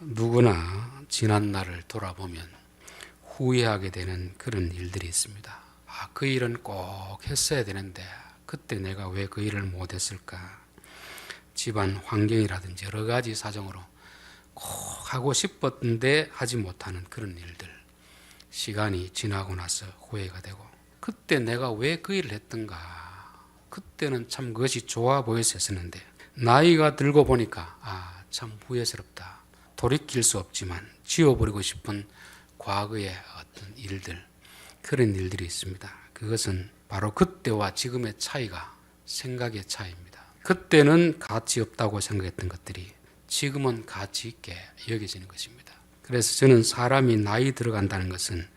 누구나 지난 날을 돌아보면 후회하게 되는 그런 일들이 있습니다. 그 일은 꼭 했어야 되는데 그때 내가 왜 그 일을 못했을까? 집안 환경이라든지 여러 가지 사정으로 꼭 하고 싶었는데 하지 못하는 그런 일들. 시간이 지나고 나서 후회가 되고 그때 내가 왜 그 일을 했던가? 그때는 참 그것이 좋아 보여서 했었는데 나이가 들고 보니까 참 후회스럽다. 돌이킬 수 없지만 지워버리고 싶은 과거의 어떤 일들, 그런 일들이 있습니다. 그것은 바로 그때와 지금의 차이가 생각의 차이입니다. 그때는 가치 없다고 생각했던 것들이 지금은 가치 있게 여겨지는 것입니다. 그래서 저는 사람이 나이 들어간다는 것은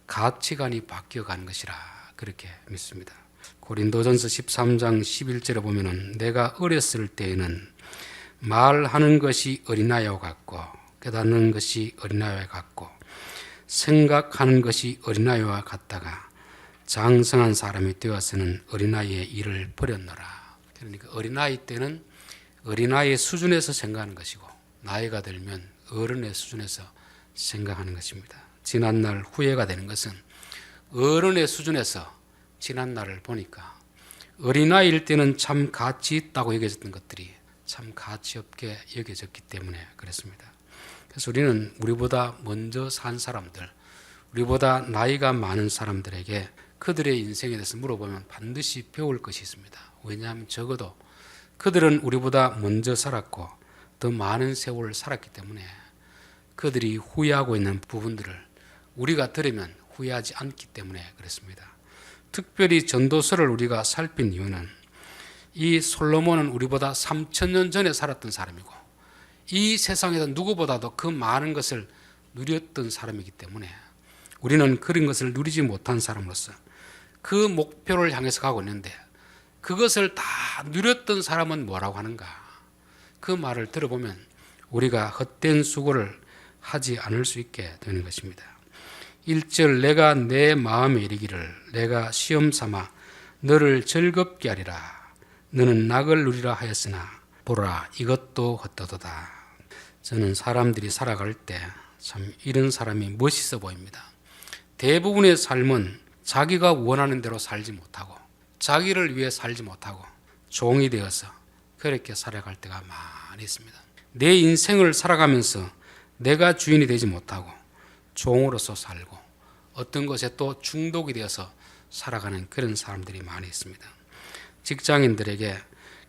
가치관이 바뀌어가는 것이라 그렇게 믿습니다. 고린도전서 13장 11절에 보면은 내가 어렸을 때에는 말하는 것이 어린아이와 같고 깨닫는 것이 어린아이와 같고 생각하는 것이 어린아이와 같다가 장성한 사람이 되어서는 어린아이의 일을 버렸노라. 그러니까 어린아이 때는 어린아이의 수준에서 생각하는 것이고 나이가 들면 어른의 수준에서 생각하는 것입니다. 지난날 후회가 되는 것은 어른의 수준에서 지난날을 보니까 어린아이일 때는 참 가치 있다고 여겨졌던 것들이 참 가치 없게 여겨졌기 때문에 그렇습니다. 그래서 우리는 우리보다 먼저 산 사람들, 우리보다 나이가 많은 사람들에게 그들의 인생에 대해서 물어보면 반드시 배울 것이 있습니다. 왜냐하면 적어도 그들은 우리보다 먼저 살았고 더 많은 세월을 살았기 때문에 그들이 후회하고 있는 부분들을 우리가 들으면 후회하지 않기 때문에 그렇습니다. 특별히 전도서를 우리가 살핀 이유는 이 솔로몬은 우리보다 3,000년 전에 살았던 사람이고 이 세상에서 누구보다도 그 많은 것을 누렸던 사람이기 때문에 우리는 그런 것을 누리지 못한 사람으로서 그 목표를 향해서 가고 있는데 그것을 다 누렸던 사람은 뭐라고 하는가? 그 말을 들어보면 우리가 헛된 수고를 하지 않을 수 있게 되는 것입니다. 1절 내가 내 마음에 이르기를 내가 시험 삼아 너를 즐겁게 하리라 너는 낙을 누리라 하였으나 보라 이것도 헛되도다. 저는 사람들이 살아갈 때 참 이런 사람이 멋있어 보입니다. 대부분의 삶은 자기가 원하는 대로 살지 못하고 자기를 위해 살지 못하고 종이 되어서 그렇게 살아갈 때가 많이 있습니다. 내 인생을 살아가면서 내가 주인이 되지 못하고 종으로서 살고 어떤 것에 또 중독이 되어서 살아가는 그런 사람들이 많이 있습니다. 직장인들에게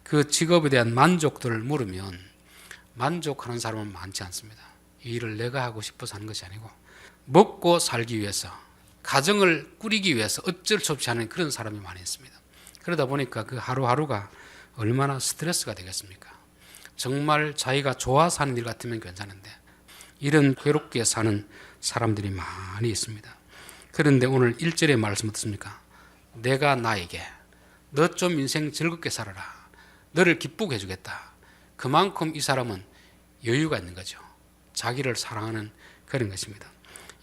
그 직업에 대한 만족도를 물으면 만족하는 사람은 많지 않습니다. 이 일을 내가 하고 싶어서 하는 것이 아니고 먹고 살기 위해서 가정을 꾸리기 위해서 어쩔 수 없이 하는 그런 사람이 많이 있습니다. 그러다 보니까 그 하루하루가 얼마나 스트레스가 되겠습니까? 정말 자기가 좋아서 하는 일 같으면 괜찮은데 이런 괴롭게 사는 사람들이 많이 있습니다. 그런데 오늘 1절의 말씀 어떻습니까? 내가 나에게 너 좀 인생 즐겁게 살아라. 너를 기쁘게 해주겠다. 그만큼 이 사람은 여유가 있는 거죠. 자기를 사랑하는 그런 것입니다.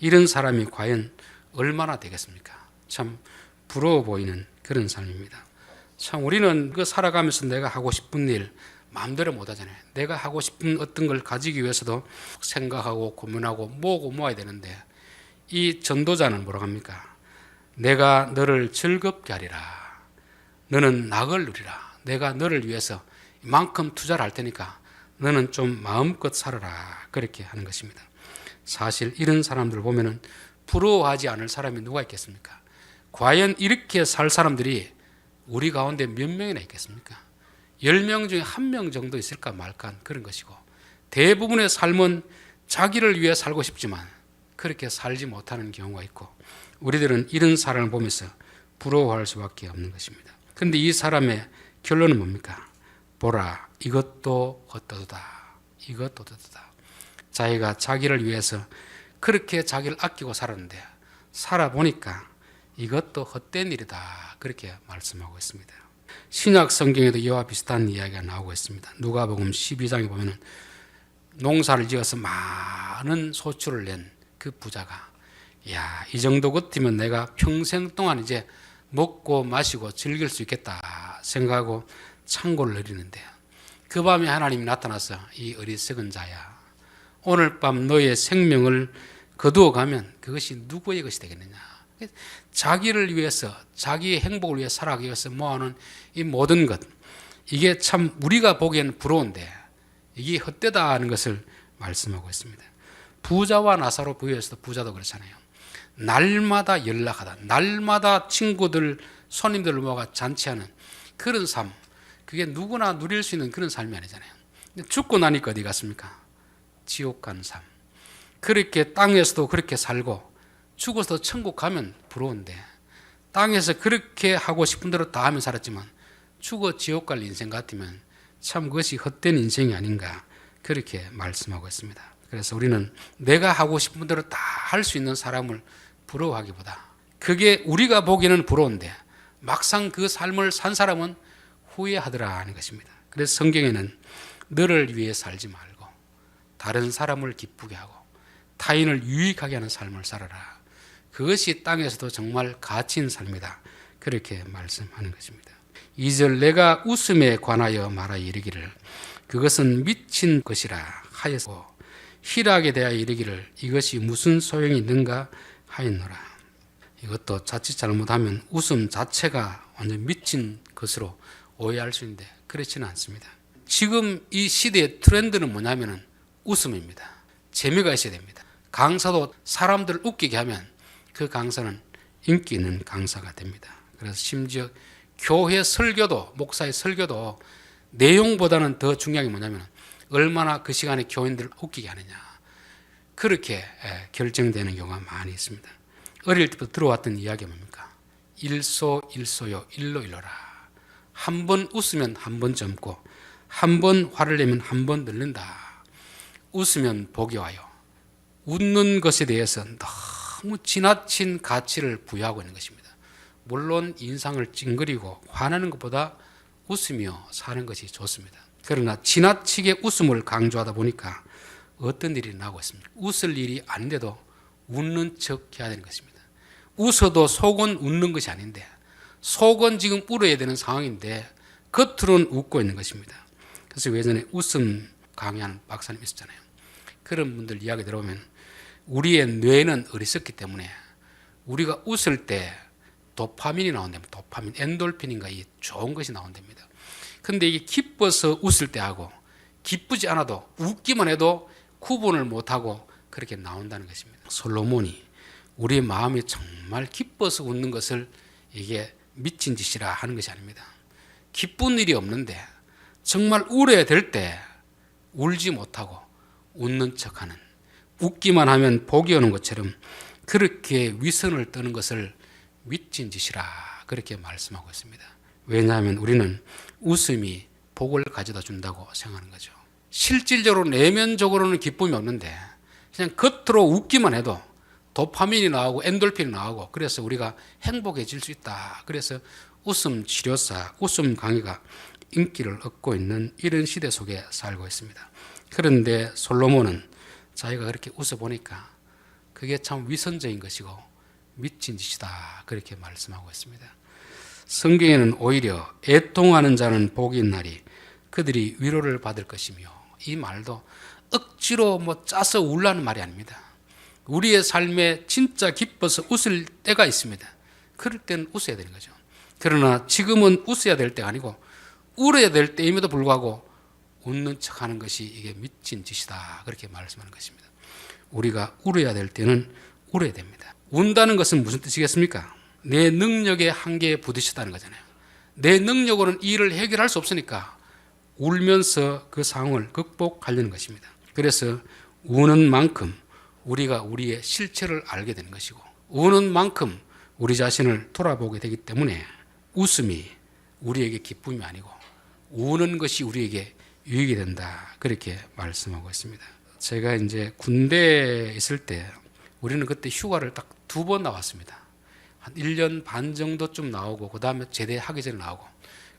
이런 사람이 과연 얼마나 되겠습니까? 참 부러워 보이는 그런 삶입니다. 참 우리는 그 살아가면서 내가 하고 싶은 일 마음대로 못 하잖아요. 내가 하고 싶은 어떤 걸 가지기 위해서도 생각하고 고민하고 모으고 모아야 되는데 이 전도자는 뭐라고 합니까? 내가 너를 즐겁게 하리라. 너는 낙을 누리라. 내가 너를 위해서 이만큼 투자를 할 테니까 너는 좀 마음껏 살아라. 그렇게 하는 것입니다. 사실 이런 사람들 보면은 부러워하지 않을 사람이 누가 있겠습니까? 과연 이렇게 살 사람들이 우리 가운데 몇 명이나 있겠습니까? 10명 중에 1명 정도 있을까 말까 그런 것이고 대부분의 삶은 자기를 위해 살고 싶지만 그렇게 살지 못하는 경우가 있고 우리들은 이런 사람을 보면서 부러워할 수밖에 없는 것입니다. 그런데 이 사람의 결론은 뭡니까? 보라 이것도 헛되도다. 이것도 헛되도다. 자기가 자기를 위해서 그렇게 자기를 아끼고 살았는데 살아보니까 이것도 헛된 일이다. 그렇게 말씀하고 있습니다. 신약 성경에도 이와 비슷한 이야기가 나오고 있습니다. 누가복음 12장에 보면은 농사를 지어서 많은 소출을 낸 그 부자가 이 정도 같으면 내가 평생 동안 이제 먹고 마시고 즐길 수 있겠다 생각하고 창고를 내리는데 그 밤에 하나님이 나타나서 이 어리석은 자야 오늘 밤 너의 생명을 거두어 가면 그것이 누구의 것이 되겠느냐. 자기를 위해서, 자기의 행복을 위해 살아가기 위해서 모아놓은 이 모든 것, 이게 참 우리가 보기에는 부러운데 이게 헛되다 하는 것을 말씀하고 있습니다. 부자와 나사로 부유에서도 부자도 그렇잖아요. 날마다 연락하다, 날마다 친구들, 손님들을 모아 잔치하는 그런 삶, 그게 누구나 누릴 수 있는 그런 삶이 아니잖아요. 죽고 나니까 어디 갔습니까? 지옥 간 삶. 그렇게 땅에서도 그렇게 살고 죽어서 천국 가면 부러운데, 땅에서 그렇게 하고 싶은 대로 다 하며 살았지만 죽어 지옥 갈 인생 같으면 참 그것이 헛된 인생이 아닌가, 그렇게 말씀하고 있습니다. 그래서 우리는 내가 하고 싶은 대로 다 할 수 있는 사람을 부러워하기보다, 그게 우리가 보기에는 부러운데 막상 그 삶을 산 사람은 후회하더라 하는 것입니다. 그래서 성경에는 너를 위해 살지 말고 다른 사람을 기쁘게 하고 타인을 유익하게 하는 삶을 살아라. 그것이 땅에서도 정말 가치 있는 삶이다. 그렇게 말씀하는 것입니다. 2절, 내가 웃음에 관하여 말하여 이르기를 그것은 미친 것이라 하였고 희락에 대하여 이르기를 이것이 무슨 소용이 있는가 하였노라. 이것도 자칫 잘못하면 웃음 자체가 완전 미친 것으로 오해할 수 있는데 그렇지는 않습니다. 지금 이 시대의 트렌드는 뭐냐면은 웃음입니다. 재미가 있어야 됩니다. 강사도 사람들을 웃기게 하면 그 강사는 인기 있는 강사가 됩니다. 그래서 심지어 교회 설교도, 목사의 설교도 내용보다는 더 중요한 게 뭐냐면 얼마나 그 시간에 교인들을 웃기게 하느냐, 그렇게 결정되는 경우가 많이 있습니다. 어릴 때부터 들어왔던 이야기가 뭡니까? 일소일소요 일로 일로라. 한 번 웃으면 한 번 젊고 한 번 화를 내면 한 번 늙는다. 웃으면 복이 와요. 웃는 것에 대해서 너무 지나친 가치를 부여하고 있는 것입니다. 물론 인상을 찡그리고 화나는 것보다 웃으며 사는 것이 좋습니다. 그러나 지나치게 웃음을 강조하다 보니까 어떤 일이 나고 있습니까? 웃을 일이 아닌데도 웃는 척 해야 되는 것입니다. 웃어도 속은 웃는 것이 아닌데, 속은 지금 울어야 되는 상황인데 겉으로는 웃고 있는 것입니다. 그래서 예전에 웃음 강의하는 박사님 있었잖아요. 그런 분들 이야기 들어보면 우리의 뇌는 어리석기 때문에 우리가 웃을 때 도파민이 나온답니다. 도파민, 엔돌핀인가 이 좋은 것이 나온답니다. 근데 이게 기뻐서 웃을 때 하고 기쁘지 않아도 웃기만 해도 구분을 못하고 그렇게 나온다는 것입니다. 솔로몬이 우리의 마음이 정말 기뻐서 웃는 것을 이게 미친 짓이라 하는 것이 아닙니다. 기쁜 일이 없는데 정말 울어야 될 때 울지 못하고 웃는 척하는, 웃기만 하면 복이 오는 것처럼 그렇게 위선을 떠는 것을 미친 짓이라 그렇게 말씀하고 있습니다. 왜냐하면 우리는 웃음이 복을 가져다 준다고 생각하는 거죠. 실질적으로 내면적으로는 기쁨이 없는데 그냥 겉으로 웃기만 해도 도파민이 나오고 엔돌핀이 나오고 그래서 우리가 행복해질 수 있다. 그래서 웃음 치료사, 웃음 강의가 인기를 얻고 있는 이런 시대 속에 살고 있습니다. 그런데 솔로몬은 자기가 그렇게 웃어보니까 그게 참 위선적인 것이고 미친 짓이다. 그렇게 말씀하고 있습니다. 성경에는 오히려 애통하는 자는 복이 있나니 그들이 위로를 받을 것이며, 이 말도 억지로 짜서 울라는 말이 아닙니다. 우리의 삶에 진짜 기뻐서 웃을 때가 있습니다. 그럴 때는 웃어야 되는 거죠. 그러나 지금은 웃어야 될 때가 아니고 울어야 될 때임에도 불구하고 웃는 척하는 것이 이게 미친 짓이다. 그렇게 말씀하는 것입니다. 우리가 울어야 될 때는 울어야 됩니다. 운다는 것은 무슨 뜻이겠습니까? 내 능력의 한계에 부딪혔다는 거잖아요. 내 능력으로는 이 일을 해결할 수 없으니까 울면서 그 상황을 극복하려는 것입니다. 그래서 우는 만큼 우리가 우리의 실체를 알게 되는 것이고, 우는 만큼 우리 자신을 돌아보게 되기 때문에 웃음이 우리에게 기쁨이 아니고 우는 것이 우리에게 유익이 된다. 그렇게 말씀하고 있습니다. 제가 이제 군대에 있을 때 우리는 그때 휴가를 딱 2번 나왔습니다. 한 1년 반 정도쯤 나오고 그 다음에 제대하기 전에 나오고,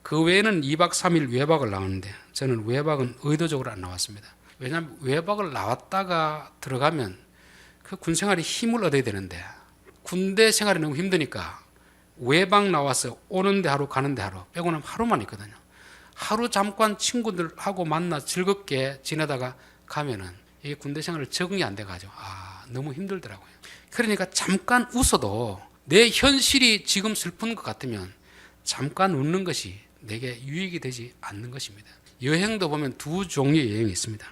그 외에는 2박 3일 외박을 나오는데 저는 외박은 의도적으로 안 나왔습니다. 왜냐하면 외박을 나왔다가 들어가면 그 군생활이 힘을 얻어야 되는데 군대 생활이 너무 힘드니까 외박 나와서 오는데 하루 가는데 하루 빼고는 하루만 있거든요. 하루 잠깐 친구들하고 만나 즐겁게 지내다가 가면은 이게 군대 생활을 적응이 안 돼가지고 너무 힘들더라고요. 그러니까 잠깐 웃어도 내 현실이 지금 슬픈 것 같으면 잠깐 웃는 것이 내게 유익이 되지 않는 것입니다. 여행도 보면 두 종류의 여행이 있습니다.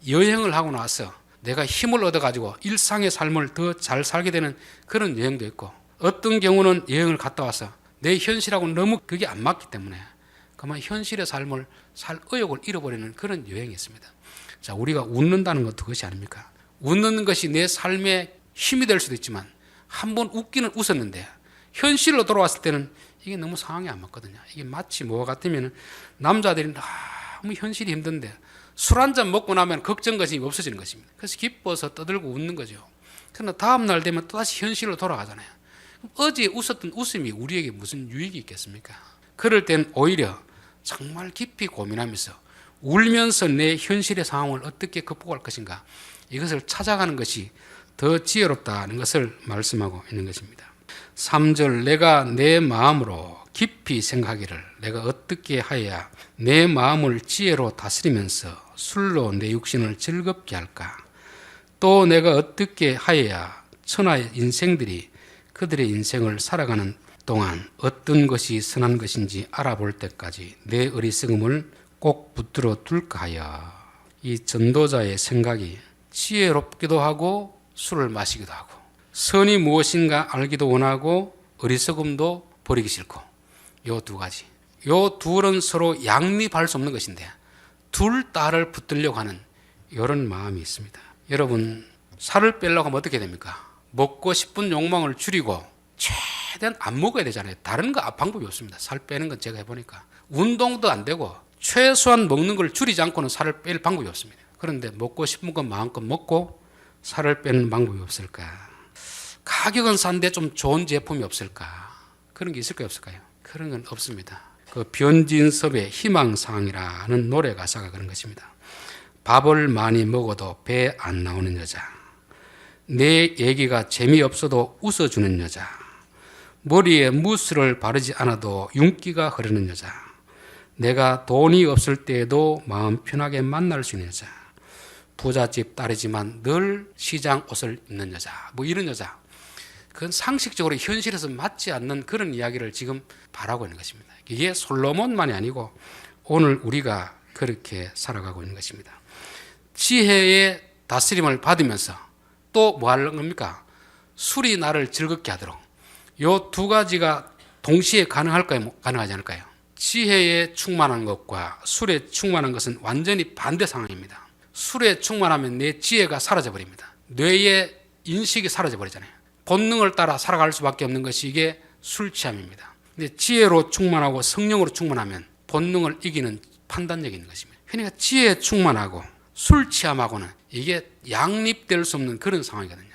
여행을 하고 나서 내가 힘을 얻어가지고 일상의 삶을 더 잘 살게 되는 그런 여행도 있고, 어떤 경우는 여행을 갔다 와서 내 현실하고 너무 그게 안 맞기 때문에 그만 현실의 삶을 살 의욕을 잃어버리는 그런 여행이 있습니다. 자, 우리가 웃는다는 것도 그것이 아닙니까? 웃는 것이 내 삶에 힘이 될 수도 있지만 한번 웃기는 웃었는데 현실로 돌아왔을 때는 이게 너무 상황이 안 맞거든요. 이게 마치 뭐와 같으면 남자들이 너무 현실이 힘든데 술 한잔 먹고 나면 걱정것이 없어지는 것입니다. 그래서 기뻐서 떠들고 웃는 거죠. 그러나 다음 날 되면 또다시 현실로 돌아가잖아요. 어제 웃었던 웃음이 우리에게 무슨 유익이 있겠습니까? 그럴 땐 오히려 정말 깊이 고민하면서 울면서 내 현실의 상황을 어떻게 극복할 것인가, 이것을 찾아가는 것이 더 지혜롭다는 것을 말씀하고 있는 것입니다. 3절, 내가 내 마음으로 깊이 생각하기를 내가 어떻게 하여야 내 마음을 지혜로 다스리면서 술로 내 육신을 즐겁게 할까? 또 내가 어떻게 하여야 천하의 인생들이 그들의 인생을 살아가는 동안 어떤 것이 선한 것인지 알아볼 때까지 내 어리석음을 꼭 붙들어 둘까 하여. 이 전도자의 생각이 지혜롭기도 하고 술을 마시기도 하고 선이 무엇인가 알기도 원하고 어리석음도 버리기 싫고, 요 두 가지, 요 둘은 서로 양립할 수 없는 것인데 둘 다를 붙들려고 하는 이런 마음이 있습니다. 여러분, 살을 빼려고 하면 어떻게 됩니까? 먹고 싶은 욕망을 줄이고 최대한 안 먹어야 되잖아요. 다른 거 방법이 없습니다. 살 빼는 건 제가 해보니까 운동도 안 되고 최소한 먹는 걸 줄이지 않고는 살을 뺄 방법이 없습니다. 그런데 먹고 싶은 건 마음껏 먹고 살을 빼는 방법이 없을까? 가격은 싼데 좀 좋은 제품이 없을까? 그런 게 있을까요, 없을까요? 그런 건 없습니다. 그 변진섭의 희망사항이라는 노래 가사가 그런 것입니다. 밥을 많이 먹어도 배 안 나오는 여자, 내 얘기가 재미없어도 웃어주는 여자, 머리에 무스를 바르지 않아도 윤기가 흐르는 여자, 내가 돈이 없을 때에도 마음 편하게 만날 수 있는 여자, 부잣집 딸이지만 늘 시장 옷을 입는 여자, 뭐 이런 여자. 그건 상식적으로 현실에서 맞지 않는 그런 이야기를 지금 바라고 있는 것입니다. 이게 솔로몬만이 아니고 오늘 우리가 그렇게 살아가고 있는 것입니다. 지혜의 다스림을 받으면서 또 뭐 하는 겁니까? 술이 나를 즐겁게 하도록. 요 두 가지가 동시에 가능할까요? 가능하지 않을까요? 지혜에 충만한 것과 술에 충만한 것은 완전히 반대 상황입니다. 술에 충만하면 내 지혜가 사라져버립니다. 뇌의 인식이 사라져버리잖아요. 본능을 따라 살아갈 수밖에 없는 것이 이게 술 취함입니다. 근데 지혜로 충만하고 성령으로 충만하면 본능을 이기는 판단력이 있는 것입니다. 그러니까 지혜에 충만하고 술 취함하고는 이게 양립될 수 없는 그런 상황이거든요.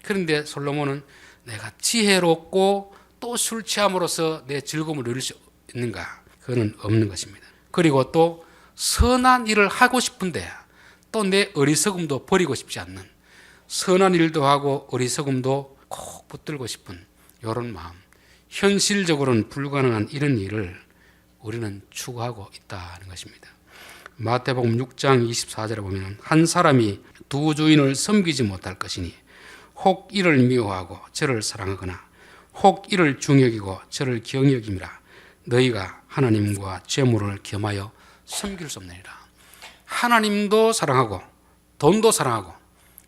그런데 솔로몬은 내가 지혜롭고 또 술 취함으로써 내 즐거움을 누릴 수 있는가? 그건 없는 것입니다. 그리고 또 선한 일을 하고 싶은데 또 내 어리석음도 버리고 싶지 않는, 선한 일도 하고 어리석음도 꼭 붙들고 싶은 이런 마음, 현실적으로는 불가능한 이런 일을 우리는 추구하고 있다는 것입니다. 마태복음 6장 24절에 보면 한 사람이 두 주인을 섬기지 못할 것이니 혹 이를 미워하고 저를 사랑하거나 혹 이를 중여기고 저를 경여김이라. 너희가 하나님과 재물을 겸하여 섬길 수 없느니라. 하나님도 사랑하고 돈도 사랑하고,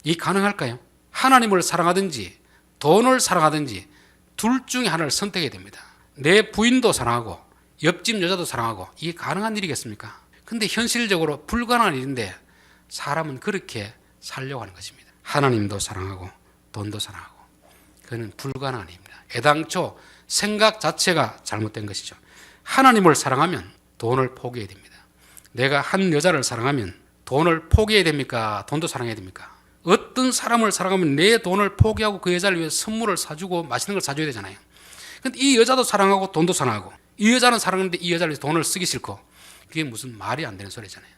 이 가능할까요? 하나님을 사랑하든지 돈을 사랑하든지 둘 중에 하나를 선택해야 됩니다. 내 부인도 사랑하고 옆집 여자도 사랑하고, 이게 가능한 일이겠습니까? 근데 현실적으로 불가능한 일인데 사람은 그렇게 살려고 하는 것입니다. 하나님도 사랑하고 돈도 사랑하고. 그건 불가능한 일입니다. 애당초 생각 자체가 잘못된 것이죠. 하나님을 사랑하면 돈을 포기해야 됩니다. 내가 한 여자를 사랑하면 돈을 포기해야 됩니까? 돈도 사랑해야 됩니까? 어떤 사람을 사랑하면 내 돈을 포기하고 그 여자를 위해 선물을 사주고 맛있는 걸 사줘야 되잖아요. 근데 이 여자도 사랑하고 돈도 사랑하고, 이 여자는 사랑하는데 이 여자를 위해서 돈을 쓰기 싫고, 그게 무슨 말이 안 되는 소리잖아요.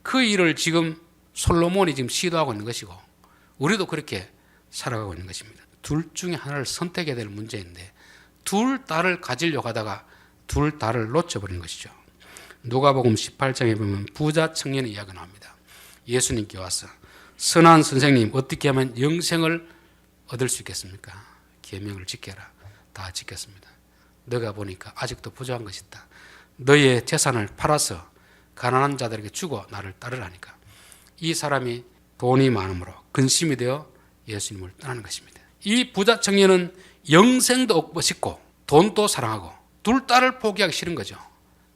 그 일을 지금 솔로몬이 지금 시도하고 있는 것이고 우리도 그렇게 살아가고 있는 것입니다. 둘 중에 하나를 선택해야 될 문제인데 둘 다를 가지려고 하다가 둘 다를 놓쳐버리는 것이죠. 누가복음 18장에 보면 부자 청년의 이야기가 나옵니다. 예수님께 와서 선한 선생님, 어떻게 하면 영생을 얻을 수 있겠습니까? 계명을 지켜라. 다 지켰습니다. 너가 보니까 아직도 부족한 것이 있다. 너의 재산을 팔아서 가난한 자들에게 주고 나를 따르라니까. 이 사람이 돈이 많음으로 근심이 되어 예수님을 떠나는 것입니다. 이 부자 청년은 영생도 얻고 싶고 돈도 사랑하고 둘 다를 포기하기 싫은 거죠.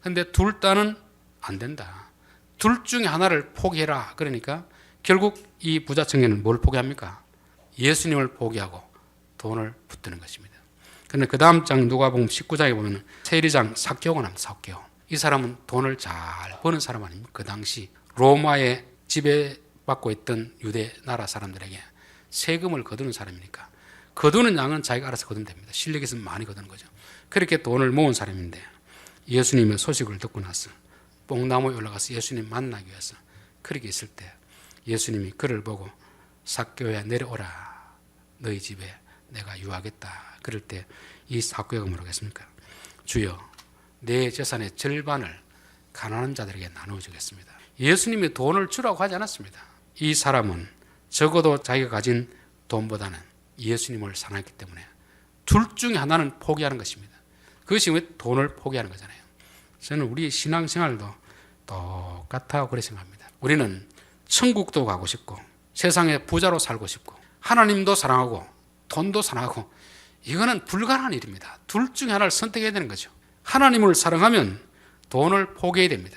그런데 둘 다는 안 된다. 둘 중에 하나를 포기해라. 그러니까 결국 이 부자 청년은 뭘 포기합니까? 예수님을 포기하고 돈을 붙드는 것입니다. 그런데 그 다음 장 누가복음 19장에 보면 세리장 삭개오가 나옵니다. 삭개오. 이 사람은 돈을 잘 버는 사람 아닙니까? 그 당시 로마에 지배받고 있던 유대 나라 사람들에게 세금을 거두는 사람이니까 거두는 양은 자기가 알아서 거두면 됩니다. 실력이 있으면 많이 거두는 거죠. 그렇게 돈을 모은 사람인데 예수님의 소식을 듣고 나서 뽕나무에 올라가서 예수님 만나기 위해서 그렇게 있을 때 예수님이 그를 보고 삭개오야 내려오라. 너희 집에 내가 유하겠다. 그럴 때 이 삭개오가 뭐라고 했습니까? 주여, 내 재산의 절반을 가난한 자들에게 나누어 주겠습니다. 예수님이 돈을 주라고 하지 않았습니다. 이 사람은 적어도 자기가 가진 돈보다는 예수님을 사랑했기 때문에 둘 중에 하나는 포기하는 것입니다. 그것이 왜 돈을 포기하는 거잖아요. 저는 우리 신앙생활도 똑같다고 그렇게 생각합니다. 우리는 천국도 가고 싶고 세상에 부자로 살고 싶고 하나님도 사랑하고 돈도 사랑하고 이거는 불가능한 일입니다. 둘 중에 하나를 선택해야 되는 거죠. 하나님을 사랑하면 돈을 포기해야 됩니다.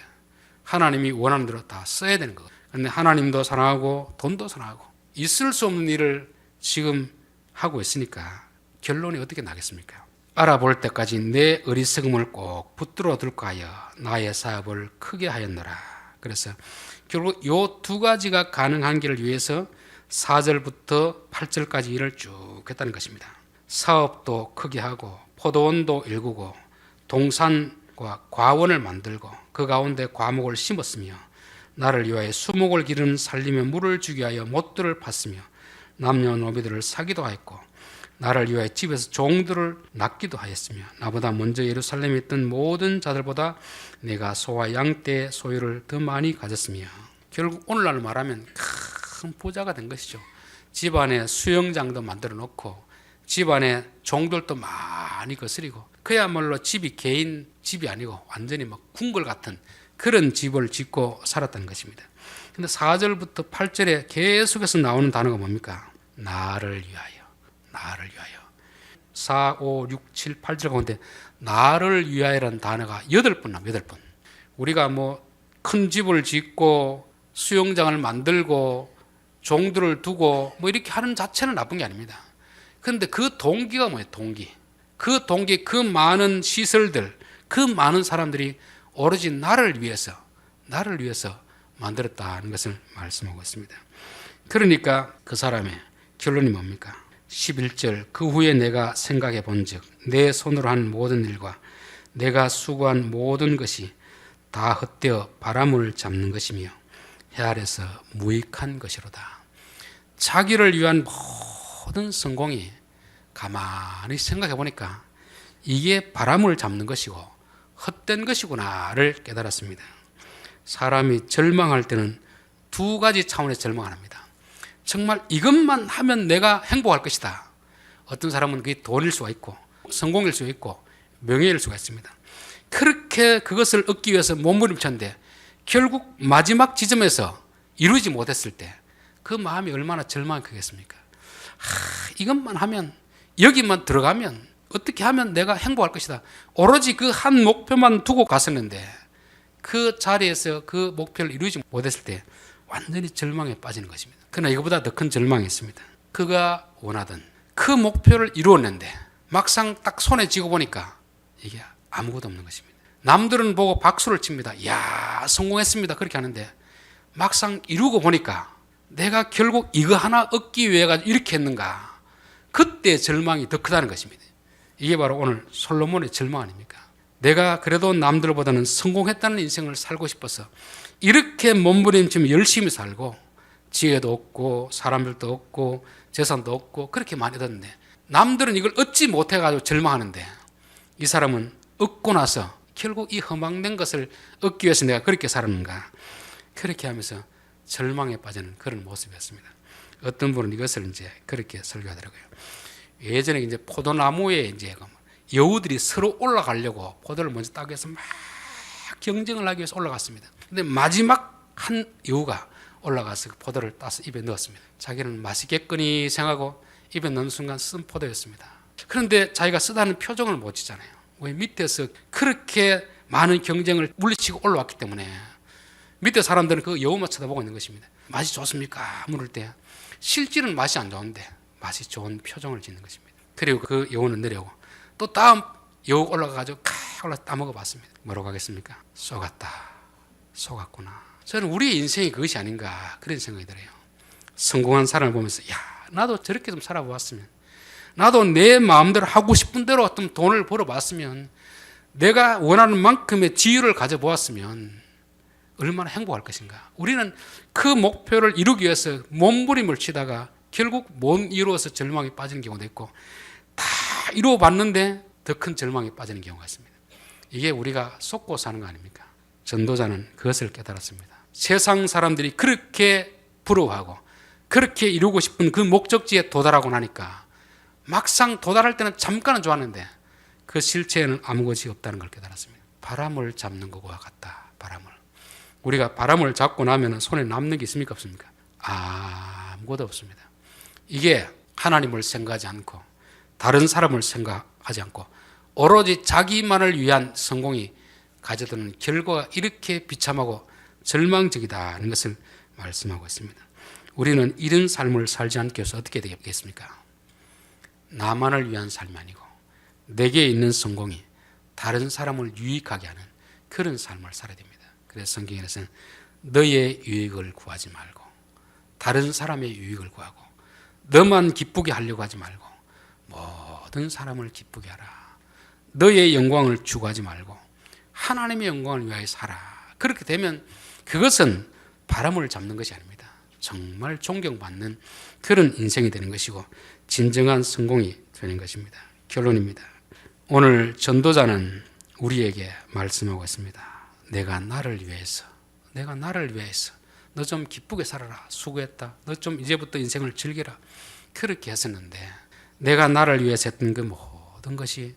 하나님이 원하는 대로 다 써야 되는 거예요. 그런데 하나님도 사랑하고 돈도 사랑하고 있을 수 없는 일을 지금 하고 있으니까 결론이 어떻게 나겠습니까? 알아볼 때까지 내 어리석음을 꼭 붙들어 둘까 하여 나의 사업을 크게 하였노라. 그래서 결국 이 두 가지가 가능한 길을 위해서 4절부터 8절까지 일을 쭉 했다는 것입니다. 사업도 크게 하고 포도원도 일구고 동산과 과원을 만들고 그 가운데 과목을 심었으며 나를 위하여 수목을 기르는 살림에 물을 주기 위하여 못들을 팠으며 남녀노비들을 사기도 하였고 나를 위하여 집에서 종들을 낳기도 하였으며 나보다 먼저 예루살렘에 있던 모든 자들보다 내가 소와 양떼 소유를 더 많이 가졌으며 결국 오늘날 말하면 큰 부자가 된 것이죠. 집안에 수영장도 만들어 놓고 집안에 종들도 많이 거스리고 그야말로 집이 개인 집이 아니고 완전히 막 궁궐 같은 그런 집을 짓고 살았다는 것입니다. 근데 4절부터 8절에 계속해서 나오는 단어가 뭡니까? 나를 위하여. 나를 위하여. 4, 5, 6, 7, 8절 가운데 나를 위하여라는 단어가 8번 나옵니다. 8번. 우리가 뭐 큰 집을 짓고 수영장을 만들고 종들을 두고 뭐 이렇게 하는 자체는 나쁜 게 아닙니다. 그런데 그 동기가 뭐예요? 동기. 그 동기, 그 많은 시설들, 그 많은 사람들이 오로지 나를 위해서 만들었다는 것을 말씀하고 있습니다. 그러니까 그 사람의 결론이 뭡니까? 11절 그 후에 내가 생각해 본즉 내 손으로 한 모든 일과 내가 수고한 모든 것이 다 헛되어 바람을 잡는 것이며 해 아래서 무익한 것이로다. 자기를 위한 모든 성공이 가만히 생각해 보니까 이게 바람을 잡는 것이고 헛된 것이구나를 깨달았습니다. 사람이 절망할 때는 두 가지 차원에서 절망을 합니다. 정말 이것만 하면 내가 행복할 것이다. 어떤 사람은 그게 돈일 수가 있고 성공일 수가 있고 명예일 수가 있습니다. 그렇게 그것을 얻기 위해서 몸부림쳤는데 결국 마지막 지점에서 이루지 못했을 때 그 마음이 얼마나 절망이 크겠습니까? 이것만 하면 여기만 들어가면 어떻게 하면 내가 행복할 것이다. 오로지 그 한 목표만 두고 갔었는데 그 자리에서 그 목표를 이루지 못했을 때 완전히 절망에 빠지는 것입니다. 그러나 이거보다 더 큰 절망이 있습니다. 그가 원하던 그 목표를 이루었는데 막상 딱 손에 쥐고 보니까 이게 아무것도 없는 것입니다. 남들은 보고 박수를 칩니다. 이야, 성공했습니다. 그렇게 하는데 막상 이루고 보니까 내가 결국 이거 하나 얻기 위해 이렇게 했는가? 그때 절망이 더 크다는 것입니다. 이게 바로 오늘 솔로몬의 절망 아닙니까? 내가 그래도 남들보다는 성공했다는 인생을 살고 싶어서 이렇게 몸부림치며 열심히 살고 지혜도 얻고 사람들도 얻고 재산도 얻고 그렇게 많이 얻었는데 남들은 이걸 얻지 못해가지고 절망하는데 이 사람은 얻고 나서 결국 이 허망된 것을 얻기 위해서 내가 그렇게 살았는가? 그렇게 하면서 절망에 빠지는 그런 모습이었습니다. 어떤 분은 이것을 이제 그렇게 설교하더라고요. 예전에 이제 포도나무에 이제 여우들이 서로 올라가려고 포도를 먼저 따기 위해서 막 경쟁을 하기 위해서 올라갔습니다. 근데 마지막 한 여우가 올라가서 포도를 따서 입에 넣었습니다. 자기는 맛있겠거니 생각하고 입에 넣는 순간 쓴 포도였습니다. 그런데 자기가 쓰다는 표정을 못 짓잖아요. 왜? 밑에서 그렇게 많은 경쟁을 물리치고 올라왔기 때문에 밑에 사람들은 그 여우만 쳐다보고 있는 것입니다. 맛이 좋습니까? 물을 때 실질은 맛이 안 좋은데 맛이 좋은 표정을 짓는 것입니다. 그리고 그 여우는 내려오고 또 다음 여우 올라가가지고 올라서 따먹어 봤습니다. 뭐라고 하겠습니까? 속았구나. 저는 우리의 인생이 그것이 아닌가 그런 생각이 들어요. 성공한 사람을 보면서 야, 나도 저렇게 좀 살아보았으면, 나도 내 마음대로 하고 싶은 대로 어떤 돈을 벌어봤으면, 내가 원하는 만큼의 지유를 가져보았으면 얼마나 행복할 것인가. 우리는 그 목표를 이루기 위해서 몸부림을 치다가 결국 못 이루어서 절망에 빠지는 경우도 있고, 다 이루어봤는데 더 큰 절망에 빠지는 경우가 있습니다. 이게 우리가 속고 사는 거 아닙니까? 전도자는 그것을 깨달았습니다. 세상 사람들이 그렇게 부러워하고 그렇게 이루고 싶은 그 목적지에 도달하고 나니까 막상 도달할 때는 잠깐은 좋았는데 그 실체에는 아무것이 없다는 걸 깨달았습니다. 바람을 잡는 것과 같다. 바람을. 우리가 바람을 잡고 나면 손에 남는 게 있습니까? 없습니까? 아무것도 없습니다. 이게 하나님을 생각하지 않고 다른 사람을 생각하지 않고 오로지 자기만을 위한 성공이 가져드는 결과가 이렇게 비참하고 절망적이다는 것을 말씀하고 있습니다. 우리는 이런 삶을 살지 않기 위해서 어떻게 되겠습니까? 나만을 위한 삶이 아니고 내게 있는 성공이 다른 사람을 유익하게 하는 그런 삶을 살아야 됩니다. 그래서 성경에서는 너의 유익을 구하지 말고 다른 사람의 유익을 구하고 너만 기쁘게 하려고 하지 말고 모든 사람을 기쁘게 하라. 너의 영광을 추구하지 말고 하나님의 영광을 위하여 살아. 그렇게 되면 그것은 바람을 잡는 것이 아닙니다. 정말 존경받는 그런 인생이 되는 것이고 진정한 성공이 되는 것입니다. 결론입니다. 오늘 전도자는 우리에게 말씀하고 있습니다. 내가 나를 위해서 너 좀 기쁘게 살아라. 수고했다. 너 좀 이제부터 인생을 즐겨라. 그렇게 했었는데 내가 나를 위해서 했던 그 모든 것이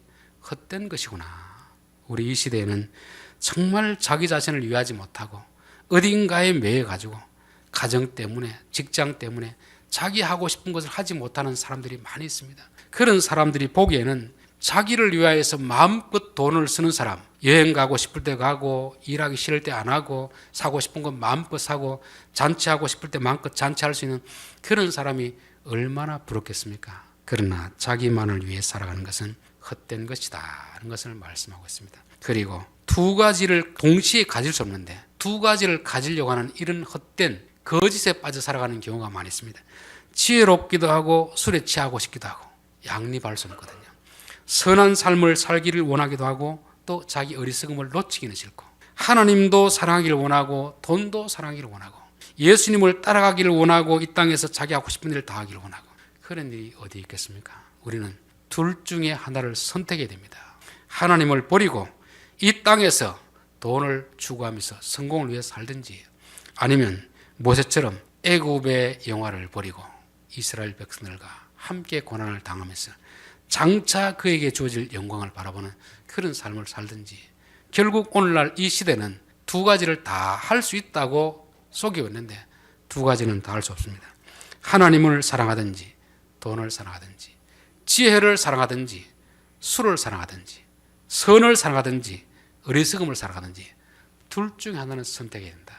헛된 것이구나. 우리 이 시대에는 정말 자기 자신을 위하지 못하고 어딘가에 매여가지고 가정 때문에 직장 때문에 자기 하고 싶은 것을 하지 못하는 사람들이 많이 있습니다. 그런 사람들이 보기에는 자기를 위하여서 마음껏 돈을 쓰는 사람, 여행 가고 싶을 때 가고 일하기 싫을 때 안 하고 사고 싶은 건 마음껏 사고 잔치하고 싶을 때 마음껏 잔치할 수 있는 그런 사람이 얼마나 부럽겠습니까? 그러나 자기만을 위해 살아가는 것은 헛된 것이다 하는 것을 말씀하고 있습니다. 그리고 두 가지를 동시에 가질 수 없는데 두 가지를 가지려고 하는 이런 헛된 거짓에 빠져 살아가는 경우가 많이 있습니다. 지혜롭기도 하고 술에 취하고 싶기도 하고 양립할 수 없거든요. 선한 삶을 살기를 원하기도 하고 또 자기 어리석음을 놓치기는 싫고 하나님도 사랑하기를 원하고 돈도 사랑하기를 원하고 예수님을 따라가기를 원하고 이 땅에서 자기 하고 싶은 일을 다 하기를 원하고 그런 일이 어디 있겠습니까? 우리는 둘 중에 하나를 선택해야 됩니다. 하나님을 버리고 이 땅에서 돈을 추구하면서 성공을 위해 살든지 아니면 모세처럼 애굽의 영화를 버리고 이스라엘 백성들과 함께 고난을 당하면서 장차 그에게 주어질 영광을 바라보는 그런 삶을 살든지 결국 오늘날 이 시대는 두 가지를 다 할 수 있다고 속이고 있는데 두 가지는 다 할 수 없습니다. 하나님을 사랑하든지 돈을 사랑하든지 지혜를 사랑하든지 술을 사랑하든지 선을 사랑하든지 어리석음을 사랑하든지 둘 중에 하나는 선택해야 된다.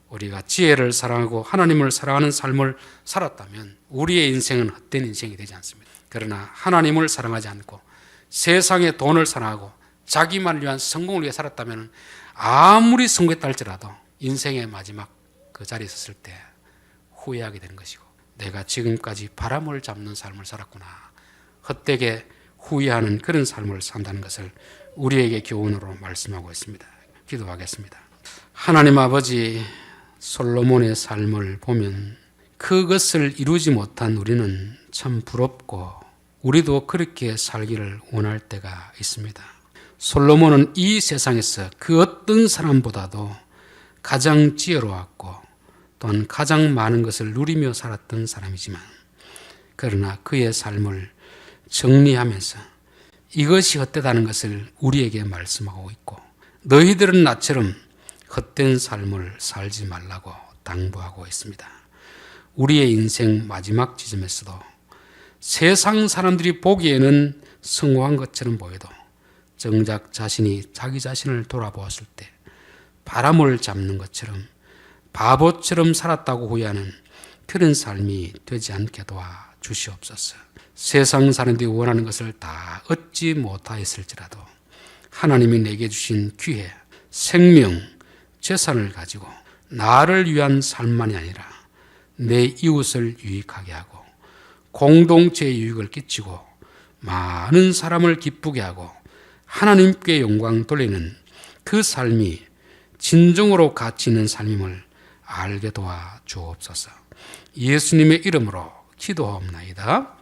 우리가 지혜를 사랑하고 하나님을 사랑하는 삶을 살았다면 우리의 인생은 헛된 인생이 되지 않습니다. 그러나 하나님을 사랑하지 않고 세상의 돈을 사랑하고 자기만을 위한 성공을 위해 살았다면 아무리 성공했다 할지라도 인생의 마지막 그 자리에 섰을 때 후회하게 되는 것이고 내가 지금까지 바람을 잡는 삶을 살았구나 헛되게 후회하는 그런 삶을 산다는 것을 우리에게 교훈으로 말씀하고 있습니다. 기도하겠습니다. 하나님 아버지, 솔로몬의 삶을 보면 그것을 이루지 못한 우리는 참 부럽고 우리도 그렇게 살기를 원할 때가 있습니다. 솔로몬은 이 세상에서 그 어떤 사람보다도 가장 지혜로웠고 또한 가장 많은 것을 누리며 살았던 사람이지만 그러나 그의 삶을 정리하면서 이것이 헛되다는 것을 우리에게 말씀하고 있고 너희들은 나처럼 헛된 삶을 살지 말라고 당부하고 있습니다. 우리의 인생 마지막 지점에서도 세상 사람들이 보기에는 성공한 것처럼 보여도 정작 자신이 자기 자신을 돌아보았을 때 바람을 잡는 것처럼 바보처럼 살았다고 후회하는 그런 삶이 되지 않게 도와 주시옵소서. 세상 사람들이 원하는 것을 다 얻지 못하였을지라도 하나님이 내게 주신 기회, 생명, 재산을 가지고 나를 위한 삶만이 아니라 내 이웃을 유익하게 하고 공동체에 유익을 끼치고 많은 사람을 기쁘게 하고 하나님께 영광 돌리는 그 삶이 진정으로 가치 있는 삶임을 알게 도와 주옵소서. 예수님의 이름으로 기도하옵나이다.